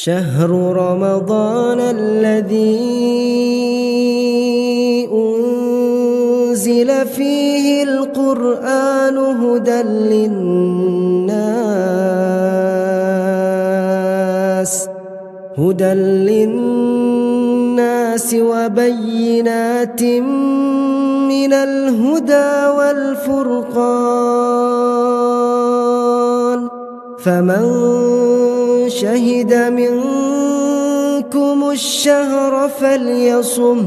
شهر رمضان الذي أنزل فيه القرآن هدى للناس وبينات من الهدى والفرقان فمن شهد منكم الشهر فليصم۔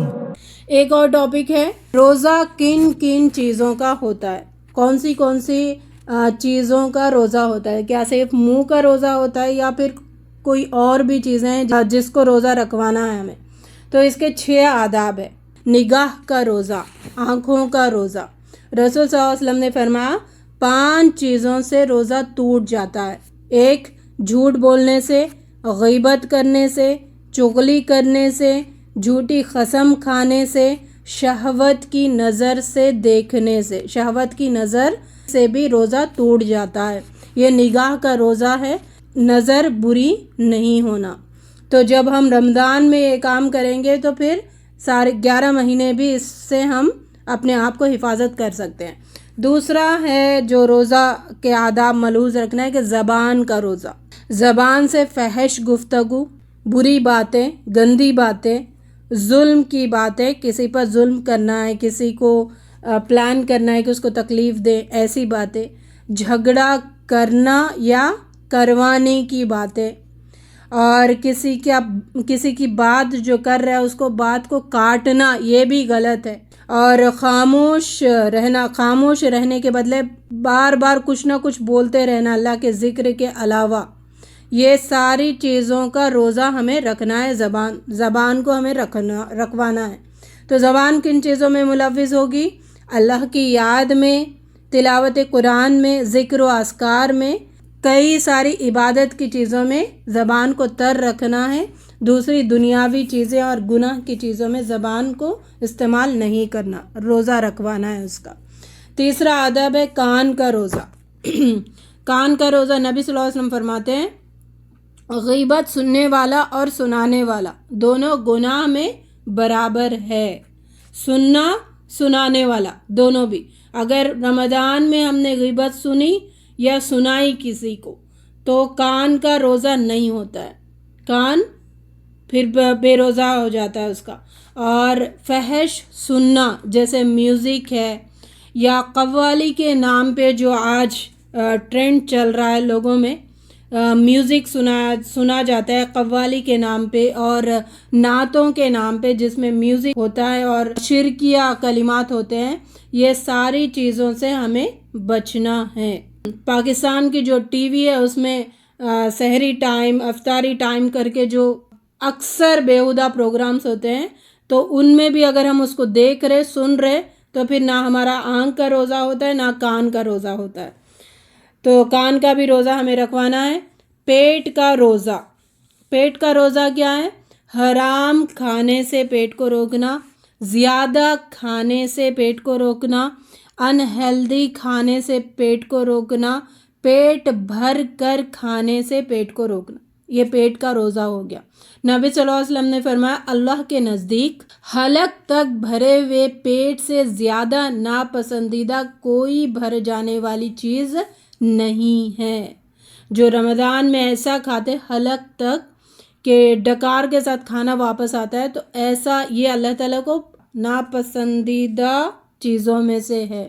ایک اور ٹاپک ہے روزہ کن کن چیزوں کا ہوتا ہے، کون سی چیزوں کا روزہ ہوتا ہے، کیا صرف منہ کا روزہ ہوتا ہے یا پھر کوئی اور بھی چیزیں ہیں جس کو روزہ رکھوانا ہے ہمیں۔ تو اس کے 6 آداب ہے۔ نگاہ کا روزہ، آنکھوں کا روزہ۔ رسول صلی اللہ علیہ وسلم نے فرمایا 5 چیزوں سے روزہ ٹوٹ جاتا ہے۔ 1 جھوٹ بولنے سے، غیبت کرنے سے، چغلی کرنے سے، جھوٹی قسم کھانے سے، شہوت کی نظر سے دیکھنے سے۔ شہوت کی نظر سے بھی روزہ ٹوٹ جاتا ہے۔ یہ نگاہ کا روزہ ہے، نظر بری نہیں ہونا۔ تو جب ہم رمضان میں یہ کام کریں گے تو پھر سارے 11 مہینے بھی اس سے ہم اپنے آپ کو حفاظت کر سکتے ہیں۔ دوسرا ہے جو روزہ کے آداب ملحوظ رکھنا ہے کہ زبان کا روزہ۔ زبان سے فحش گفتگو، بری باتیں، گندی باتیں، ظلم کی باتیں، کسی پر ظلم کرنا ہے، کسی کو پلان کرنا ہے کہ اس کو تکلیف دے، ایسی باتیں، جھگڑا کرنا یا کروانے کی باتیں، اور کسی کی بات جو کر رہا ہے اس کو بات کو کاٹنا، یہ بھی غلط ہے۔ اور خاموش رہنے کے بدلے بار بار کچھ نہ کچھ بولتے رہنا اللہ کے ذکر کے علاوہ، یہ ساری چیزوں کا روزہ ہمیں رکھنا ہے۔ زبان کو ہمیں رکھوانا ہے۔ تو زبان کن چیزوں میں ملوث ہوگی؟ اللہ کی یاد میں، تلاوت قرآن میں، ذکر و اذکار میں، کئی ساری عبادت کی چیزوں میں زبان کو تر رکھنا ہے۔ دوسری دنیاوی چیزیں اور گناہ کی چیزوں میں زبان کو استعمال نہیں کرنا، روزہ رکھوانا ہے اس کا۔ تیسرا ادب ہے کان کا روزہ۔ کان کا روزہ نبی صلی اللہ علیہ وسلم فرماتے ہیں غیبت سننے والا اور سنانے والا دونوں گناہ میں برابر ہے۔ سننا، سنانے والا دونوں بھی۔ اگر رمضان میں ہم نے غیبت سنی یا سنائی کسی کو تو کان کا روزہ نہیں ہوتا ہے، کان پھر بے روزہ ہو جاتا ہے اس کا۔ اور فحش سننا جیسے میوزک ہے یا قوالی کے نام پہ جو آج ٹرینڈ چل رہا ہے لوگوں میں، میوزک سنا جاتا ہے قوالی کے نام پہ اور نعتوں کے نام پہ جس میں میوزک ہوتا ہے اور شرکیہ کلمات ہوتے ہیں، یہ ساری چیزوں سے ہمیں بچنا ہے۔ پاکستان کی جو ٹی وی ہے اس میں سحری ٹائم، افطاری ٹائم کر کے جو اکثر بیہودہ پروگرامز ہوتے ہیں، تو ان میں بھی اگر ہم اس کو دیکھ رہے، سن رہے، تو پھر نہ ہمارا آنکھ کا روزہ ہوتا ہے نہ کان کا روزہ ہوتا ہے۔ تو کان کا بھی روزہ ہمیں رکھوانا ہے۔ پیٹ کا روزہ۔ پیٹ کا روزہ کیا ہے؟ حرام کھانے سے پیٹ کو روکنا، زیادہ کھانے سے پیٹ کو روکنا، انہیلدی کھانے سے پیٹ کو روکنا، پیٹ بھر کر کھانے سے پیٹ کو روکنا، یہ پیٹ کا روزہ ہو گیا۔ نبی صلی اللہ علیہ وسلم نے فرمایا اللہ کے نزدیک حلق تک بھرے ہوئے پیٹ سے زیادہ ناپسندیدہ کوئی بھر جانے والی چیز نہیں ہے۔ جو رمضان میں ایسا کھاتے حلق تک کہ ڈکار کے ساتھ کھانا واپس آتا ہے، تو ایسا یہ اللہ تعالیٰ کو ناپسندیدہ چیزوں میں سے ہے۔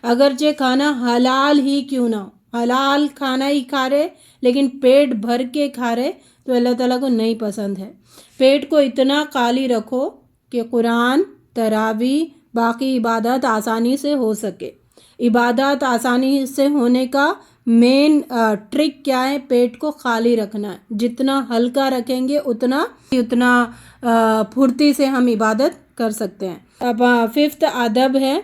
اگرچہ کھانا حلال ہی کیوں نہ ہو، حلال کھانا ہی کھا رہے لیکن پیٹ بھر کے کھا رہے تو اللہ تعالیٰ کو نہیں پسند ہے۔ پیٹ کو اتنا خالی رکھو کہ قرآن، تراویح، باقی عبادات آسانی سے ہو سکے۔ عبادات آسانی سے ہونے کا مین ٹرک کیا ہے؟ پیٹ کو خالی رکھنا ہے۔ جتنا ہلکا رکھیں گے اتنا پھرتی سے ہم عبادت کر سکتے ہیں۔ اب 5 ادب ہے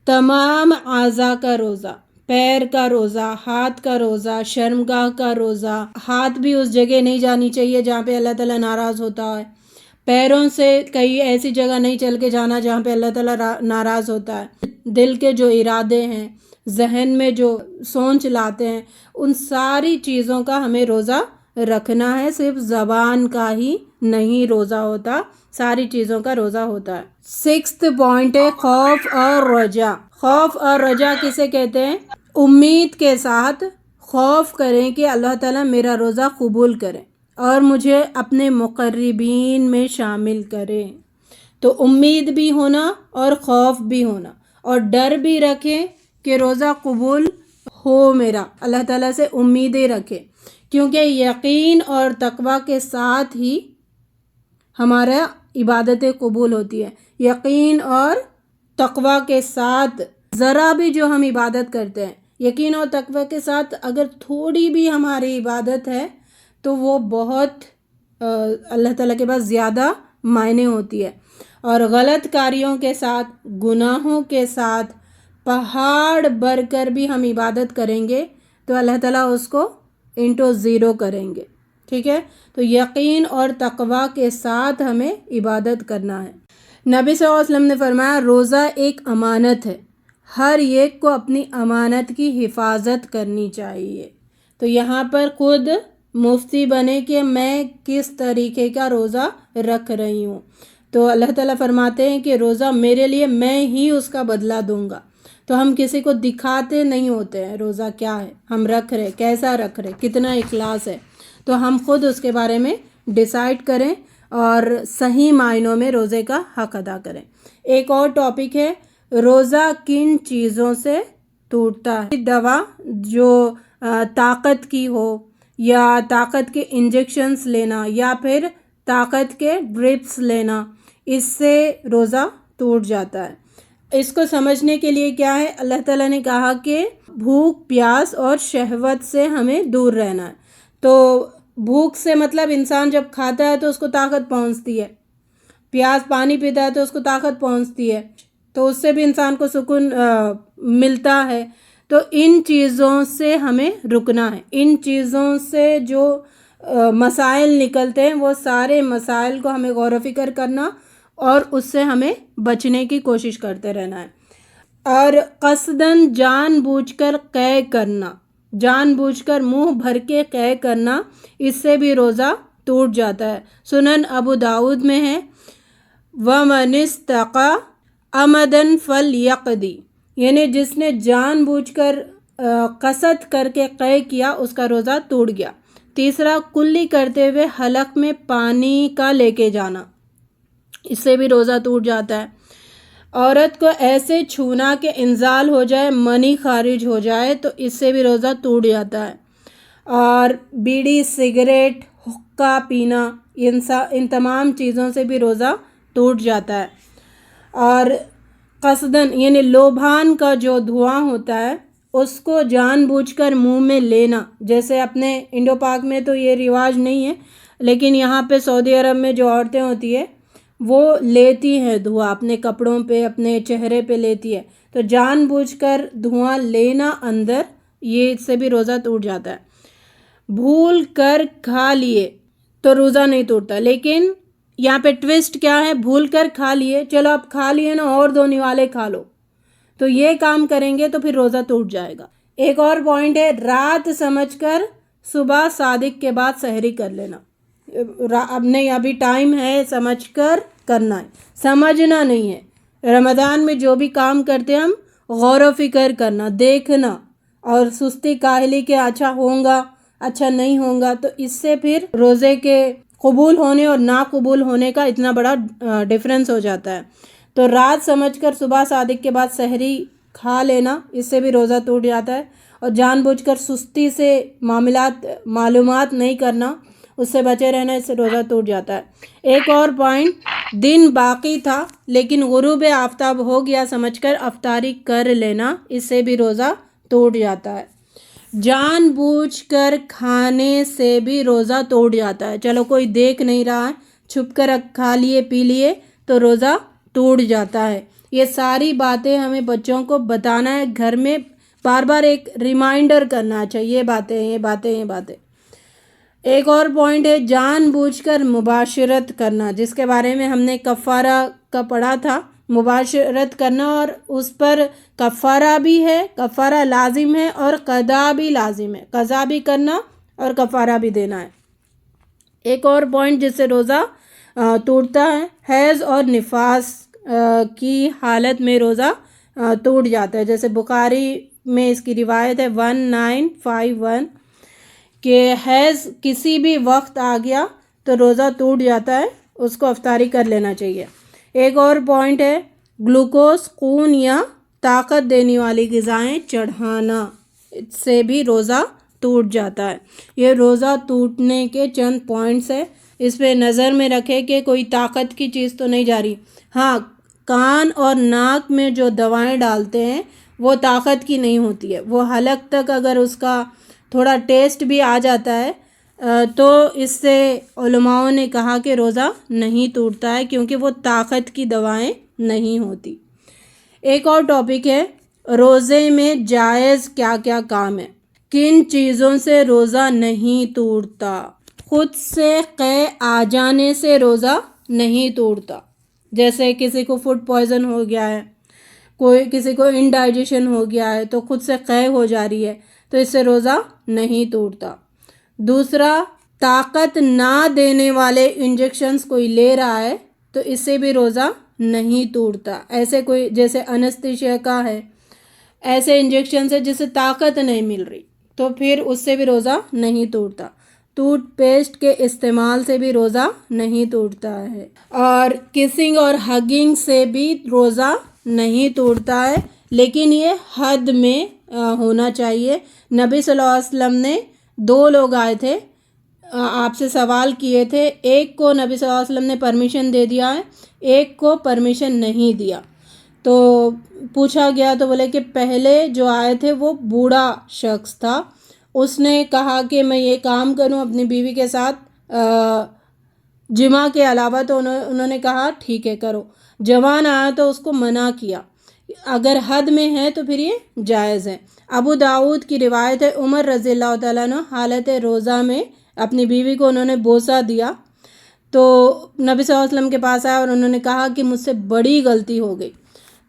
تمام اعضاء کا روزہ۔ پیر کا روزہ، ہاتھ کا روزہ، شرمگاہ کا روزہ۔ ہاتھ بھی اس جگہ نہیں جانی چاہیے جہاں پہ اللہ تعالیٰ ناراض ہوتا ہے۔ پیروں سے کئی ایسی جگہ نہیں چل کے جانا جہاں پہ اللہ تعالیٰ ناراض ہوتا ہے۔ دل کے جو ارادے ہیں، ذہن میں جو سوچ لاتے ہیں، ان ساری چیزوں کا ہمیں روزہ رکھنا ہے، صرف زبان کا ہی نہیں روزہ ہوتا، ساری چیزوں کا روزہ ہوتا ہے۔ 6th پوائنٹ ہے خوف اور رجا۔ خوف اور رجا کسے کہتے ہیں؟ امید کے ساتھ خوف کریں کہ اللہ تعالیٰ میرا روزہ قبول کرے اور مجھے اپنے مقربین میں شامل کرے۔ تو امید بھی ہونا اور خوف بھی ہونا، اور ڈر بھی رکھیں کہ روزہ قبول ہو میرا، اللہ تعالیٰ سے امیدیں رکھیں، کیونکہ یقین اور تقوی کے ساتھ ہی ہمارا عبادتیں قبول ہوتی ہے۔ یقین اور تقوی کے ساتھ ذرا بھی جو ہم عبادت کرتے ہیں، یقین اور تقوی کے ساتھ اگر تھوڑی بھی ہماری عبادت ہے تو وہ بہت اللہ تعالیٰ کے پاس زیادہ معنی ہوتی ہے۔ اور غلط کاریوں کے ساتھ، گناہوں کے ساتھ پہاڑ بھر کر بھی ہم عبادت کریں گے تو اللہ تعالیٰ اس کو انٹو زیرو کریں گے، ٹھیک ہے؟ تو یقین اور تقوی کے ساتھ ہمیں عبادت کرنا ہے۔ نبی صلی اللہ علیہ وسلم نے فرمایا روزہ ایک امانت ہے، ہر ایک کو اپنی امانت کی حفاظت کرنی چاہیے۔ تو یہاں پر خود مفتی بنے کہ میں کس طریقے کا روزہ رکھ رہی ہوں، تو اللہ تعالیٰ فرماتے ہیں کہ روزہ میرے لیے، میں ہی اس کا بدلہ دوں گا۔ تو ہم کسی کو دکھاتے نہیں ہوتے ہیں روزہ کیا ہے، ہم رکھ رہے، کیسا رکھ رہے، کتنا اخلاص ہے، تو ہم خود اس کے بارے میں ڈیسائیڈ کریں اور صحیح معنوں میں روزے کا حق ادا کریں۔ ایک اور ٹاپک ہے روزہ کن چیزوں سے ٹوٹتا ہے؟ دوا جو طاقت کی ہو، یا طاقت کے انجیکشنز لینا، یا پھر طاقت کے ڈرپس لینا، اس سے روزہ ٹوٹ جاتا ہے۔ اس کو سمجھنے کے لیے کیا ہے، اللہ تعالیٰ نے کہا کہ بھوک، پیاس اور شہوت سے ہمیں دور رہنا ہے۔ تو بھوک سے مطلب انسان جب کھاتا ہے تو اس کو طاقت پہنچتی ہے، پیاس پانی پیتا ہے تو اس کو طاقت پہنچتی ہے، تو اس سے بھی انسان کو سکون ملتا ہے۔ تو ان چیزوں سے ہمیں رکنا ہے، ان چیزوں سے جو مسائل نکلتے ہیں وہ سارے مسائل کو ہمیں غور و فکر کرنا اور اس سے ہمیں بچنے کی کوشش کرتے رہنا ہے۔ اور قصداً جان بوجھ کر قے کرنا، جان بوجھ کر منہ بھر کے قے کرنا، اس سے بھی روزہ ٹوٹ جاتا ہے۔ سنن ابو داؤد میں ہے وَمَنِ اسْتَقَى عَمَدًا فَلْيَقْضِ، یعنی جس نے جان بوجھ کر قصد کر کے قے کیا اس کا روزہ ٹوٹ گیا۔ تیسرا، کلی کرتے ہوئے حلق میں پانی کا لے کے جانا، اس سے بھی روزہ ٹوٹ جاتا ہے۔ عورت کو ایسے چھونا کہ انزال ہو جائے، منی خارج ہو جائے، تو اس سے بھی روزہ ٹوٹ جاتا ہے۔ اور بیڑی، سگریٹ، حقہ پینا، ان تمام چیزوں سے بھی روزہ ٹوٹ جاتا ہے۔ اور قصداً یعنی لوبھان کا جو دھواں ہوتا ہے اس کو جان بوجھ کر منہ میں لینا، جیسے اپنے انڈو پاک میں تو یہ رواج نہیں ہے، لیکن یہاں پہ سعودی عرب میں جو عورتیں ہوتی ہے وہ لیتی ہیں دھواں، اپنے کپڑوں پہ، اپنے چہرے پہ لیتی ہے، تو جان بوجھ کر دھواں لینا اندر، یہ اس سے بھی روزہ ٹوٹ جاتا ہے۔ بھول کر کھا لیے تو روزہ نہیں ٹوٹتا، لیکن یہاں پہ ٹوسٹ کیا ہے، بھول کر کھا لیے، چلو اب کھا لیے نا اور 2 نوالے کھا لو، تو یہ کام کریں گے تو پھر روزہ ٹوٹ جائے گا۔ ایک اور پوائنٹ ہے رات سمجھ کر صبح صادق کے بعد سحری کر لینا، اب نہیں ابھی ٹائم ہے سمجھ کر کرنا ہے، سمجھنا نہیں ہے۔ رمضان میں جو بھی کام کرتے ہم غور و فکر کرنا، دیکھنا، اور سستی کاہلی کے اچھا ہوگا اچھا نہیں ہوگا، تو اس سے پھر روزے کے قبول ہونے اور نا قبول ہونے کا اتنا بڑا ڈفرینس ہو جاتا ہے۔ تو رات سمجھ کر صبح صادق کے بعد سحری کھا لینا، اس سے بھی روزہ ٹوٹ جاتا ہے۔ اور جان بوجھ کر سستی سے معلومات نہیں کرنا، اس سے بچے رہنا، اس سے روزہ ٹوٹ جاتا ہے۔ ایک اور پوائنٹ، دن باقی تھا لیکن غروب آفتاب ہو گیا سمجھ کر افطاری کر لینا، اس سے بھی روزہ ٹوٹ جاتا ہے۔ جان بوجھ کر کھانے سے بھی روزہ ٹوٹ جاتا ہے، چلو کوئی دیکھ نہیں رہا ہے، چھپ کر کھا لیے پی لیے تو روزہ ٹوٹ جاتا ہے۔ یہ ساری باتیں ہمیں بچوں کو بتانا ہے، گھر میں بار بار ایک ریمائنڈر کرنا چاہیے، یہ باتیں۔ ایک اور پوائنٹ ہے جان بوجھ کر مباشرت کرنا، جس کے بارے میں ہم نے کفارہ کا پڑھا تھا، مباشرت کرنا، اور اس پر کفارہ بھی ہے، کفارہ لازم ہے اور قضا بھی لازم ہے، قضا بھی کرنا اور کفارہ بھی دینا ہے۔ ایک اور پوائنٹ جس سے روزہ ٹوٹتا ہے، حیض اور نفاس کی حالت میں روزہ ٹوٹ جاتا ہے. جیسے بخاری میں اس کی روایت ہے 1951 کہ حیض کسی بھی وقت آ گیا تو روزہ ٹوٹ جاتا ہے، اس کو افطاری کر لینا چاہیے. ایک اور پوائنٹ ہے گلوکوز، خون یا طاقت دینے والی غذائیں چڑھانا، اس سے بھی روزہ ٹوٹ جاتا ہے. یہ روزہ ٹوٹنے کے چند پوائنٹس ہیں، اس پہ نظر میں رکھے کہ کوئی طاقت کی چیز تو نہیں جا رہی. ہاں، کان اور ناک میں جو دوائیں ڈالتے ہیں وہ طاقت کی نہیں ہوتی ہے، وہ حلق تک اگر اس کا تھوڑا ٹیسٹ بھی آ جاتا ہے تو اس سے علماؤں نے کہا کہ روزہ نہیں ٹوٹتا ہے، کیونکہ وہ طاقت کی دوائیں نہیں ہوتی. ایک اور ٹاپک ہے روزے میں جائز کیا کیا کام ہے. کن چیزوں سے روزہ نہیں ٹوٹتا؟ خود سے قے آ جانے سے روزہ نہیں ٹوٹتا. جیسے کسی کو فوڈ پوائزن ہو گیا ہے، کسی کو انڈائجیشن ہو گیا ہے تو خود سے قے ہو جا رہی ہے تو اس سے روزہ نہیں ٹوٹتا. دوسرا، طاقت نہ دینے والے انجیکشنز کوئی لے رہا ہے تو اس سے بھی روزہ نہیں ٹوٹتا. ایسے کوئی جیسے انستھیشیا کا ہے، ایسے انجیکشن سے جس سے طاقت نہیں مل رہی تو پھر اس سے بھی روزہ نہیں ٹوٹتا. ٹوتھ پیسٹ کے استعمال سے بھی روزہ نہیں ٹوٹتا ہے. اور کسنگ اور ہگنگ سے بھی روزہ نہیں ٹوٹتا ہے، لیکن یہ حد میں ہونا چاہیے. نبی صلی اللہ علیہ وسلم نے 2 لوگ آئے تھے، آپ سے سوال کیے تھے، ایک کو نبی صلی اللہ علیہ وسلم نے پرمیشن دے دیا ہے، ایک کو پرمیشن نہیں دیا. تو پوچھا گیا تو بولے کہ پہلے جو آئے تھے وہ بوڑھا شخص تھا، اس نے کہا کہ میں یہ کام کروں اپنی بیوی کے ساتھ جمع کے علاوہ، تو انہوں نے کہا ٹھیک ہے کرو. جوان آیا تو اس کو منع کیا. اگر حد میں ہے تو پھر یہ جائز ہے. ابو داؤد کی روایت ہے، عمر رضی اللہ تعالیٰ عنہ حالت روزہ میں اپنی بیوی کو انہوں نے بوسہ دیا تو نبی صلی اللہ علیہ وسلم کے پاس آیا اور انہوں نے کہا کہ مجھ سے بڑی غلطی ہو گئی.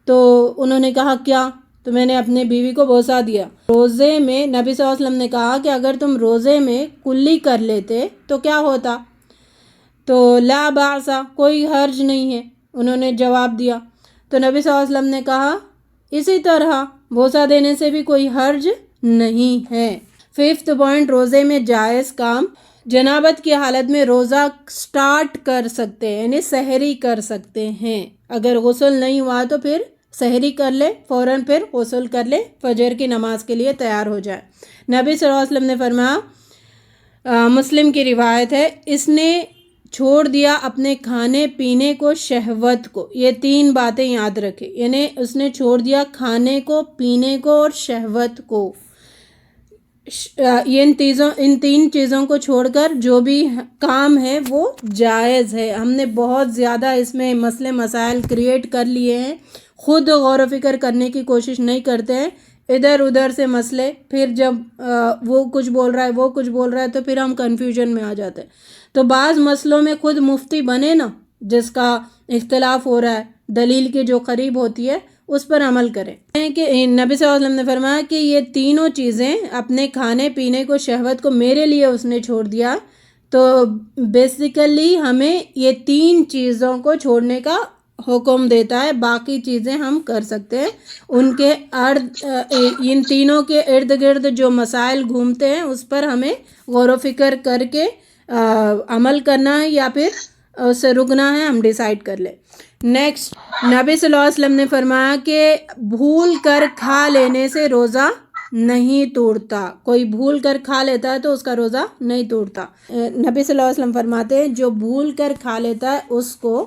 تو انہوں نے کہا کیا؟ تو میں نے اپنے بیوی کو بوسہ دیا. روزے میں نبی صلی اللہ علیہ وسلم نے کہا کہ اگر تم روزے میں کلی کر لیتے تو کیا ہوتا؟ تو لا بأس، کوئی حرج نہیں ہے، انہوں نے جواب دیا. تو نبی صلی اللہ علیہ وسلم نے کہا اسی طرح بوسہ دینے سے بھی کوئی حرج نہیں ہے. 5th پوائنٹ، روزے میں جائز کام. جنابت کی حالت میں روزہ سٹارٹ کر سکتے ہیں، یعنی سحری کر سکتے ہیں. اگر غسل نہیں ہوا تو پھر سحری کر لے، فوراً پھر غسل کر لے، فجر کی نماز کے لیے تیار ہو جائے. نبی صلی اللہ علیہ وسلم نے فرمایا، مسلم کی روایت ہے، اس نے چھوڑ دیا اپنے کھانے پینے کو، شہوت کو. یہ 3 باتیں یاد رکھے، یعنی اس نے چھوڑ دیا کھانے کو، پینے کو اور شہوت کو. ان 3 چیزوں کو چھوڑ کر جو بھی کام ہے وہ جائز ہے. ہم نے بہت زیادہ اس میں مسئلے مسائل کریٹ کر لیے ہیں، خود غور و فکر کرنے کی کوشش نہیں کرتے ہیں، ادھر ادھر سے مسئلے. پھر جب وہ کچھ بول رہا ہے وہ کچھ بول رہا ہے تو پھر ہم کنفیوژن میں آ جاتے ہیں. تو بعض مسئلوں میں خود مفتی بنے نا، جس کا اختلاف ہو رہا ہے، دلیل کے جو قریب ہوتی ہے اس پر عمل کریں. کہ نبی صلی اللہ علیہ وسلم نے فرمایا کہ یہ تینوں چیزیں، اپنے کھانے پینے کو، شہوت کو، میرے لیے اس نے چھوڑ دیا. تو بیسیکلی ہمیں یہ 3 چیزوں کو چھوڑنے کا حکم دیتا ہے، باقی چیزیں ہم کر سکتے ہیں. ان کے ان تینوں کے ارد گرد جو مسائل گھومتے ہیں اس پر ہمیں غور و فکر کر کے عمل کرنا ہے یا پھر اس سے رکنا ہے، ہم ڈیسائیڈ کر لیں. نیکسٹ، نبی صلی اللہ علیہ وسلم نے فرمایا کہ بھول کر کھا لینے سے روزہ نہیں توڑتا. کوئی بھول کر کھا لیتا ہے تو اس کا روزہ نہیں توڑتا. نبی صلی اللہ علیہ وسلم فرماتے ہیں جو بھول کر کھا لیتا ہے اس کو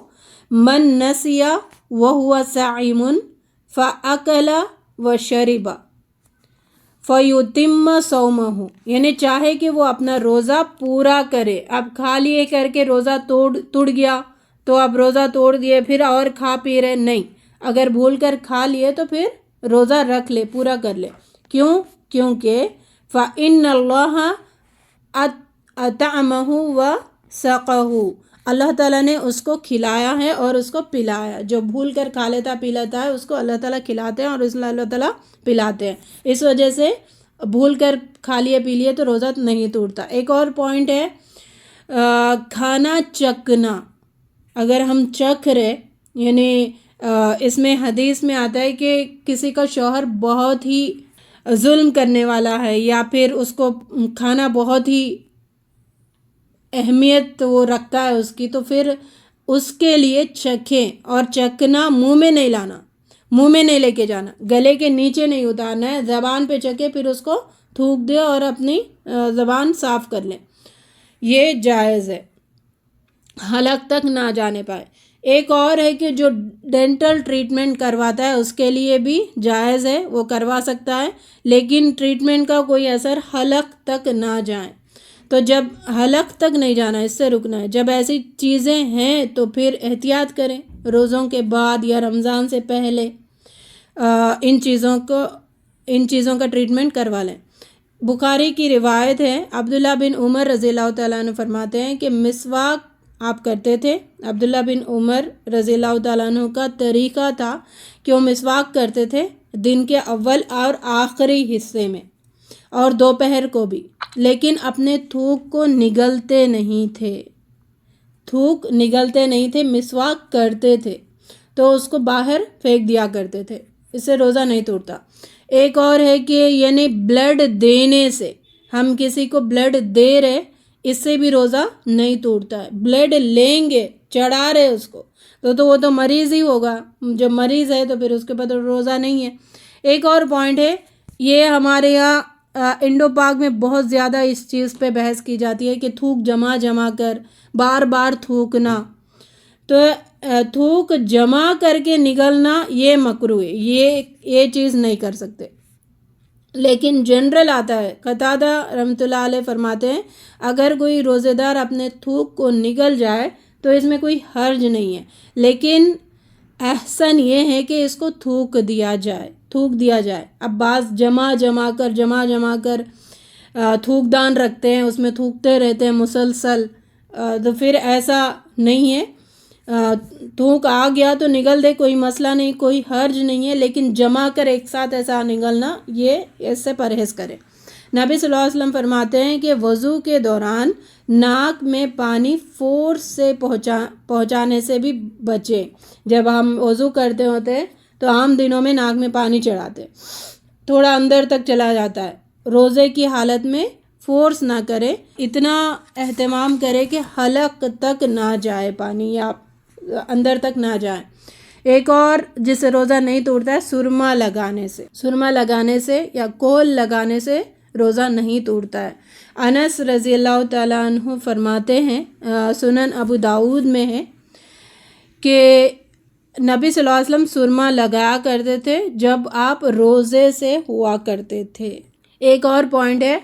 من نسی وهو صائم فاکل وشرب فیتم صومہ، یعنی چاہے کہ وہ اپنا روزہ پورا کرے. اب کھا لیے کر کے روزہ توڑ گیا تو اب روزہ توڑ دیے پھر اور کھا پی رہے، نہیں. اگر بھول کر کھا لیے تو پھر روزہ رکھ لے، پورا کر لے. کیوں؟ کیونکہ فإن اللہ اطعمہ وسقہ، اللہ تعالیٰ نے اس کو کھلایا ہے اور اس کو پلایا. جو بھول کر کھا لیتا پی لیتا ہے اس کو اللہ تعالیٰ کھلاتے ہیں اور اس اللہ تعالیٰ پلاتے ہیں. اس وجہ سے بھول کر کھا لیے پی لیے تو روزہ نہیں ٹوٹتا. ایک اور پوائنٹ ہے کھانا چکنا، اگر ہم چکھ رہے، یعنی اس میں حدیث میں آتا ہے کہ کسی کا شوہر بہت ہی ظلم کرنے والا ہے یا پھر اس کو کھانا بہت ہی اہمیت وہ رکھتا ہے اس کی، تو پھر اس کے لیے چکھیں، اور چکھنا منہ میں نہیں لانا، منہ میں نہیں لے کے جانا، گلے کے نیچے نہیں اتارنا ہے، زبان پہ چکھے پھر اس کو تھوک دے اور اپنی زبان صاف کر لیں، یہ جائز ہے، حلق تک نہ جانے پائے۔ ایک اور ہے کہ جو ڈینٹل ٹریٹمنٹ کرواتا ہے اس کے لیے بھی جائز ہے، وہ کروا سکتا ہے، لیکن ٹریٹمنٹ کا کوئی اثر حلق تک نہ جائے۔ تو جب حلق تک نہیں جانا، اس سے رکنا ہے۔ جب ایسی چیزیں ہیں تو پھر احتیاط کریں، روزوں کے بعد یا رمضان سے پہلے ان چیزوں کا ٹریٹمنٹ کروا لیں۔ بخاری کی روایت ہے، عبداللہ بن عمر رضی اللہ تعالیٰ عنہ فرماتے ہیں کہ مسواک آپ کرتے تھے۔ عبداللہ بن عمر رضی اللہ تعالیٰ عنہ کا طریقہ تھا کہ وہ مسواک کرتے تھے دن کے اول اور آخری حصے میں اور دوپہر کو بھی، لیکن اپنے تھوک کو نگلتے نہیں تھے، مسواک کرتے تھے تو اس کو باہر پھینک دیا کرتے تھے، اس سے روزہ نہیں ٹوٹتا۔ ایک اور ہے کہ یعنی بلڈ دینے سے، ہم کسی کو بلڈ دے رہے، اس سے بھی روزہ نہیں ٹوٹتا ہے۔ بلڈ لیں گے، چڑھا رہے اس کو تو وہ تو مریض ہی ہوگا، جو مریض ہے تو پھر اس کے بعد روزہ نہیں ہے۔ ایک اور پوائنٹ ہے، یہ ہمارے یہاں انڈو پاک میں بہت زیادہ اس چیز پہ بحث کی جاتی ہے کہ تھوک جمع کر بار بار تھوکنا، تو تھوک جمع کر کے نگلنا یہ مکروہ ہے، یہ چیز نہیں کر سکتے۔ لیکن جنرل آتا ہے، قتادہ رحمۃ اللہ علیہ فرماتے ہیں اگر کوئی روزے دار اپنے تھوک کو نگل جائے تو اس میں کوئی حرج نہیں ہے، لیکن احسن یہ ہے کہ اس کو تھوک دیا جائے۔ اب بعض جمع کر تھوک دان رکھتے ہیں، اس میں تھوکتے رہتے ہیں مسلسل، تو پھر ایسا نہیں ہے۔ تھوک آ گیا تو نگل دے، کوئی مسئلہ نہیں، کوئی حرج نہیں ہے، لیکن جمع کر ایک ساتھ ایسا نگلنا، یہ اس سے پرہیز کرے۔ نبی صلی اللہ علیہ وسلم فرماتے ہیں کہ وضو کے دوران ناک میں پانی فورس سے پہنچانے سے بھی بچے۔ جب ہم وضو کرتے ہوتے ہیں تو عام دنوں میں ناک میں پانی چڑھاتے، تھوڑا اندر تک چلا جاتا ہے، روزے کی حالت میں فورس نہ کرے، اتنا اہتمام کرے کہ حلق تک نہ جائے پانی یا اندر تک نہ جائے۔ ایک اور جس سے روزہ نہیں ٹوٹتا ہے، سرما لگانے سے یا کول لگانے سے روزہ نہیں ٹوٹتا ہے۔ انس رضی اللہ تعالیٰ عنہ فرماتے ہیں، سنن ابو داؤد میں ہے کہ نبی صلی اللہ علیہ وسلم سرما لگایا کرتے تھے جب آپ روزے سے ہوا کرتے تھے۔ ایک اور پوائنٹ ہے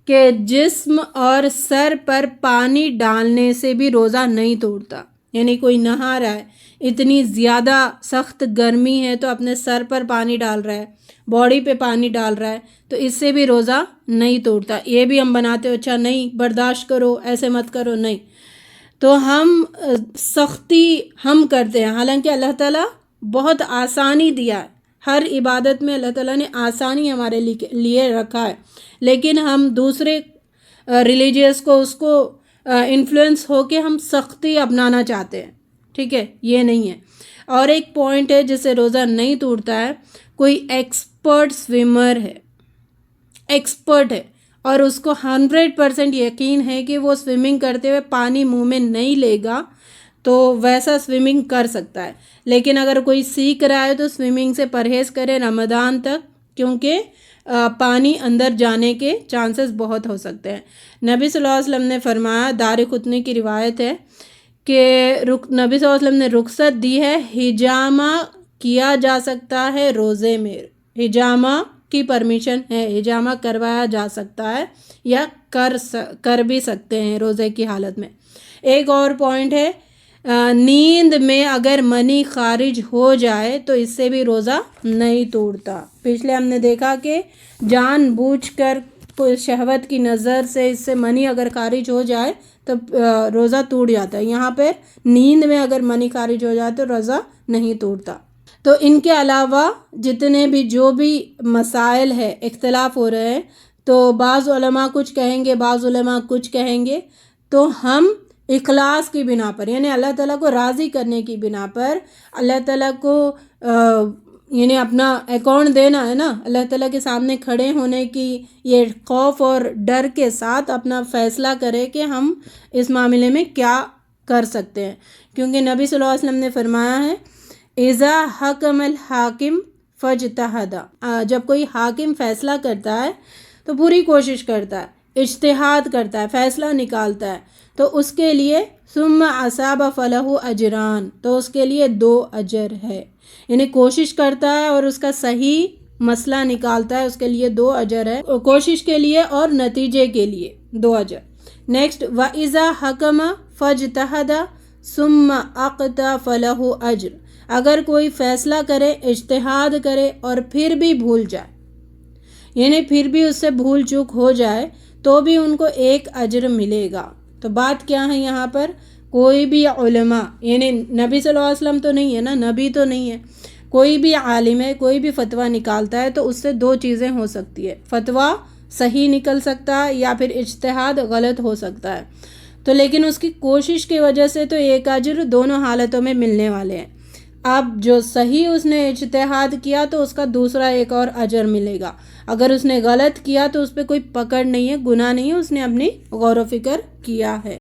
کہ جسم اور سر پر پانی ڈالنے سے بھی روزہ نہیں ٹوٹتا، یعنی کوئی نہا رہا ہے، اتنی زیادہ سخت گرمی ہے تو اپنے سر پر پانی ڈال رہا ہے، باڈی پہ پانی ڈال رہا ہے، تو اس سے بھی روزہ نہیں ٹوٹتا۔ یہ بھی ہم بناتے ہو، اچھا نہیں برداشت کرو، ایسے مت کرو، نہیں، تو ہم سختی ہم کرتے ہیں، حالانکہ اللہ تعالیٰ بہت آسانی دیا ہے، ہر عبادت میں اللہ تعالیٰ نے آسانی ہمارے لیے رکھا ہے، لیکن ہم دوسرے ریلیجیس کو اس کو انفلوئنس ہو کے ہم سختی اپنانا چاہتے ہیں، ٹھیک ہے، یہ نہیں ہے۔ اور ایک پوائنٹ ہے جس سے روزہ نہیں ٹوٹتا ہے، کوئی ایکسپرٹ سوئمر ہے، اور اس کو 100% یقین ہے کہ وہ سوئمنگ کرتے ہوئے پانی منہ میں نہیں لے گا تو ویسا سوئمنگ کر سکتا ہے، لیکن اگر کوئی سیکھ رہا ہے تو سوئمنگ سے پرہیز کرے رمضان تک، کیونکہ پانی اندر جانے کے چانسز بہت ہو سکتے ہیں۔ نبی صلی اللہ علیہ وسلم نے فرمایا، دارقطنی کی روایت ہے کہ نبی صلی اللہ علیہ وسلم نے رخصت دی ہے، حجامہ کیا جا سکتا ہے روزے میں، حجامہ کی پرمیشن ہے، حجامہ کروایا جا سکتا ہے یا کر بھی سکتے ہیں روزے کی حالت میں۔ ایک اور پوائنٹ ہے، نیند میں اگر منی خارج ہو جائے تو اس سے بھی روزہ نہیں ٹوٹتا۔ پچھلے ہم نے دیکھا کہ جان بوجھ کر کوئی شہوت کی نظر سے اس سے منی اگر خارج ہو جائے تو روزہ ٹوٹ جاتا ہے، یہاں پہ نیند میں اگر منی خارج ہو جائے تو روزہ نہیں ٹوٹتا۔ تو ان کے علاوہ جتنے بھی جو بھی مسائل ہے، اختلاف ہو رہے ہیں، تو بعض علماء کچھ کہیں گے، بعض علماء کچھ کہیں گے، تو ہم اخلاص کی بنا پر یعنی اللہ تعالیٰ کو راضی کرنے کی بنا پر اللہ تعالیٰ کو یعنی اپنا اکاؤنٹ دینا ہے نا، اللہ تعالیٰ کے سامنے کھڑے ہونے کی یہ خوف اور ڈر کے ساتھ اپنا فیصلہ کرے کہ ہم اس معاملے میں کیا کر سکتے ہیں، کیونکہ نبی صلی اللہ علیہ وسلم نے فرمایا ہے اذا حکم الحاکم فاجتہد، جب کوئی حاکم فیصلہ کرتا ہے تو پوری کوشش کرتا ہے، اجتہاد کرتا ہے، فیصلہ نکالتا ہے، تو اس کے لیے ثم اصاب فلہ اجران، تو اس کے لیے 2 اجر ہے، یعنی کوشش کرتا ہے اور اس کا صحیح مسئلہ نکالتا ہے، اس کے لیے 2 اجر ہے، کوشش کے لیے اور نتیجے کے لیے 2 اجر۔ نیکسٹ وَإِذَا حَكَمَ فَاجْتَهَدَ ثُمَّ أَقْتَى فَلَهُ أَجْرٌ، اگر کوئی فیصلہ کرے، اجتہاد کرے اور پھر بھی بھول جائے، یعنی پھر بھی اس سے بھول چوک ہو جائے تو بھی ان کو 1 اجر ملے گا۔ تو بات کیا ہے یہاں پر، کوئی بھی علماء یعنی نبی صلی اللہ علیہ وسلم تو نہیں ہے نا، نبی تو نہیں ہے، کوئی بھی عالم ہے، کوئی بھی فتویٰ نکالتا ہے تو اس سے 2 چیزیں ہو سکتی ہے، فتویٰ صحیح نکل سکتا ہے یا پھر اجتہاد غلط ہو سکتا ہے، تو لیکن اس کی کوشش کی وجہ سے تو 1 اجر دونوں حالتوں میں ملنے والے ہیں۔ اب جو صحیح اس نے اجتہاد کیا تو اس کا دوسرا 1 اور اجر ملے گا، اگر اس نے غلط کیا تو اس پہ کوئی پکڑ نہیں ہے، گناہ نہیں ہے، اس نے اپنی غور و فکر کیا ہے۔